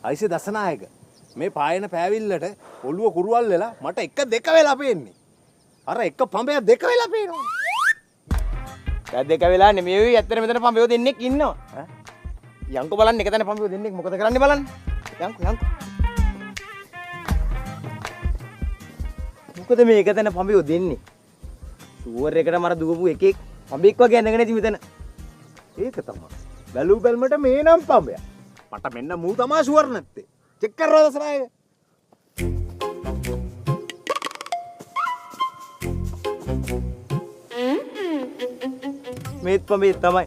අයිසේ දසනායක මේ පායන පෑවිල්ලට ඔළුව කුරුවල් වෙලා මට එක දෙක වෙලා පේන්නේ. අර එක පඹය දෙක වෙලා පේනවා. දැන් දෙක වෙලා නෙමෙයි ඇත්තට මෙතන පඹයෝ දෙන්නෙක් ඉන්නවා. යන්කෝ බලන්න එක තැන පඹයෝ දෙන්නෙක් මොකද කරන්නේ බලන්න. යන්කෝ. මොකද මේ එක තැන පඹයෝ දෙන්නේ? ෂුවර් එකට මර දුවපු එකෙක් පඹෙක් වගේ ඇඳගෙන ඉති මෙතන. ඒක තමයි. බැලු බැලමට මේ නම් පඹය. මට මෙන්න මූ තමා ෂුවර් නැත්තේ. චෙක් කරලා දසනායක. මේත් පඹේ තමයි.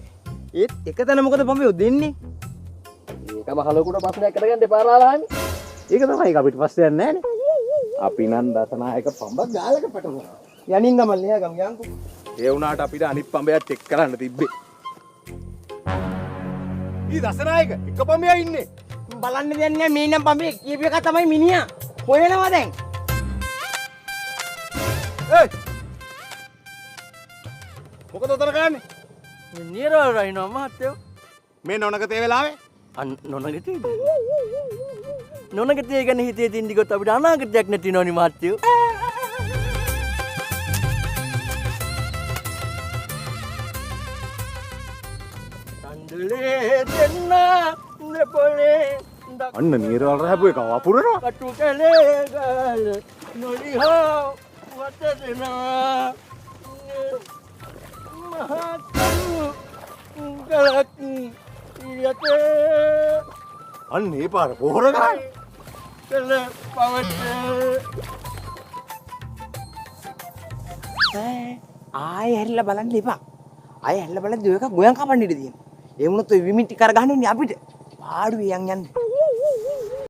ඒත් එක තැන මොකද පඹයෝ දෙන්නේ? ඒක මහ ලොකුට ප්‍රශ්නයක් කරගන්න එපා රාලාමි. ඒක තමයි අපිට ප්‍රශ්නයක් නැහැනේ. අපි නම් දසනායක පඹ ගාලක පැටලුණා. යනින්න මල්ලියා ගම් යන්කෝ. ඒ වුණාට අපිට අනිත් පඹයක් චෙක් කරන්න තිබ්බේ. ඊ දසනායක එක පඹයක් ඉන්නේ. බලන්න දෙන්නේ මේ නම් පඹේ කීප එක තමයි මිනිහා. හොයනවා දැන්. ඒයි. මොකද උතර ගන්නේ? නිරවල් රයින්නවා මහත්තයෝ. මේ නොනගතේ වෙලාවේ නොනගතේ. නොනගතේ ගැන හිතේ තින්දි ගොත් අපිට අනාගතයක් නැති නෝනි මහත්තයෝ. සඳලේ දෙන්න නෙපොලේ අන්න නීරවල් රහපු එක වපුරනවා. කටු කලේ ගාල නොලිහා වත දෙනවා මහත්තු ගලක් යතේ අන්න ඒ පාර පොහොර ගන්න. කල පවට ආයෙ හැරිලා බලන්න එපා. ආයෙ හැරිලා බලද්දී ඔය එක ගොයන් කපන්න ඉඩ තියෙනවා. ඒ වුණොත් ඔය විමිටි කර ගන්න ඉන්නේ අපිට. පාඩුවේ යන් යන්නේ.